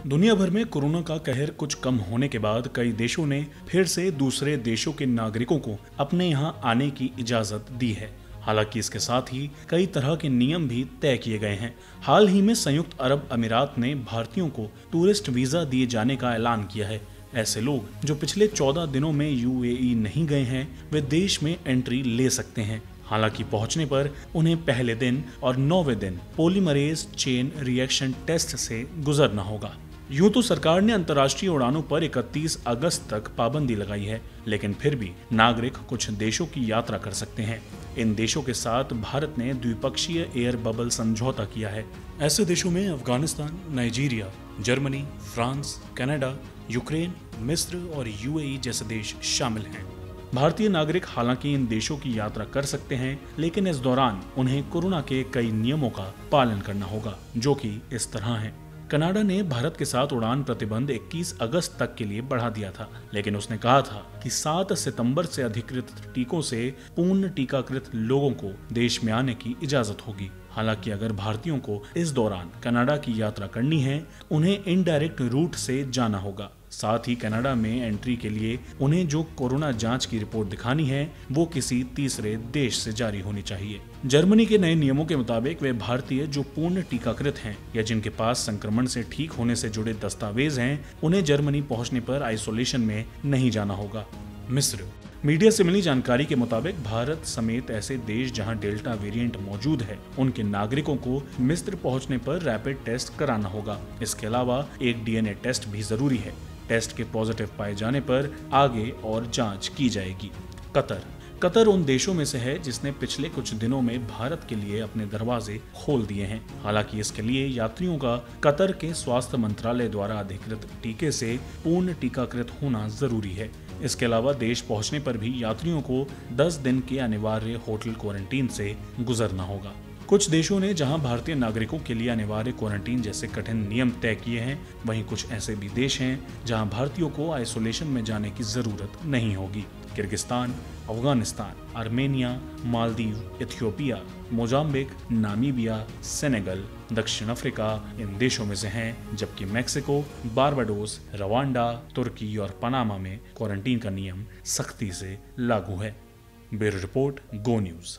दुनिया भर में कोरोना का कहर कुछ कम होने के बाद कई देशों ने फिर से दूसरे देशों के नागरिकों को अपने यहां आने की इजाजत दी है। हालांकि इसके साथ ही कई तरह के नियम भी तय किए गए हैं। हाल ही में संयुक्त अरब अमीरात ने भारतीयों को टूरिस्ट वीजा दिए जाने का ऐलान किया है। ऐसे लोग जो पिछले 14 दिनों में यूएई नहीं गए हैं, वे देश में एंट्री ले सकते हैं। हालांकि पहुंचने पर उन्हें पहले दिन और 9वें दिन पॉलीमरेज चेन रिएक्शन टेस्ट से गुजरना होगा। यूं तो सरकार ने अंतर्राष्ट्रीय उड़ानों पर 31 अगस्त तक पाबंदी लगाई है, लेकिन फिर भी नागरिक कुछ देशों की यात्रा कर सकते हैं। इन देशों के साथ भारत ने द्विपक्षीय एयर बबल समझौता किया है। ऐसे देशों में Afghanistan, Nigeria, Germany, France, Canada, Ukraine, मिस्र और यूएई जैसे देश शामिल हैं। भारतीय नागरिक हालांकि इन देशों की यात्रा कर सकते हैं, लेकिन इस दौरान उन्हें कोरोना के कई नियमों का पालन करना होगा, जो कि इस तरह हैं। कनाडा ने भारत के साथ उड़ान प्रतिबंध 21 अगस्त तक के लिए बढ़ा दिया था, लेकिन उसने कहा था कि 7 सितंबर से अधिकृत टीकों से पूर्ण टीकाकृत लोगों को देश में आने की इजाजत होगी। हालांकि अगर भारतीयों को इस दौरान कनाडा की यात्रा करनी है, उन्हें इनडायरेक्ट रूट से जाना होगा। साथ ही कनाडा में एंट्री के लिए उन्हें जो कोरोना जांच की रिपोर्ट दिखानी है, वो किसी तीसरे देश से जारी होनी चाहिए। जर्मनी के नए नियमों के मुताबिक वे भारतीय जो पूर्ण टीकाकृत हैं या जिनके पास संक्रमण से ठीक होने से जुड़े दस्तावेज हैं, उन्हें जर्मनी पहुंचने पर आइसोलेशन में नहीं जाना होगा। मिस्र मीडिया से मिली जानकारी के मुताबिक भारत समेत ऐसे देश जहां डेल्टा वेरिएंट मौजूद है, उनके नागरिकों को मिस्र पहुंचने पर रैपिड टेस्ट कराना होगा। इसके अलावा एक डीएनए टेस्ट भी जरूरी है। टेस्ट के पॉजिटिव पाए जाने पर आगे और जांच की जाएगी। कतर उन देशों में से है जिसने पिछले कुछ दिनों में भारत के लिए अपने दरवाजे खोल दिए हैं। हालांकि इसके लिए यात्रियों का कतर के स्वास्थ्य मंत्रालय द्वारा अधिकृत टीके से पूर्ण टीकाकृत होना जरूरी है। इसके अलावा देश पहुंचने पर भी यात्रियों को 10 दिन के अनिवार्य होटल क्वारंटीन से गुजरना होगा। कुछ देशों ने जहां भारतीय नागरिकों के लिए अनिवार्य क्वारंटीन जैसे कठिन नियम तय किए हैं, वहीं कुछ ऐसे भी देश हैं जहां भारतीयों को आइसोलेशन में जाने की जरूरत नहीं होगी। Kyrgyzstan, Afghanistan, Armenia, Maldives, Ethiopia, Mozambique, Namibia, Senegal, दक्षिण अफ्रीका इन देशों में से हैं, जबकि मेक्सिको, बारबाडोस, रवांडा, तुर्की और पनामा में क्वारंटीन का नियम सख्ती से लागू है। ब्यूरो रिपोर्ट, गो न्यूज।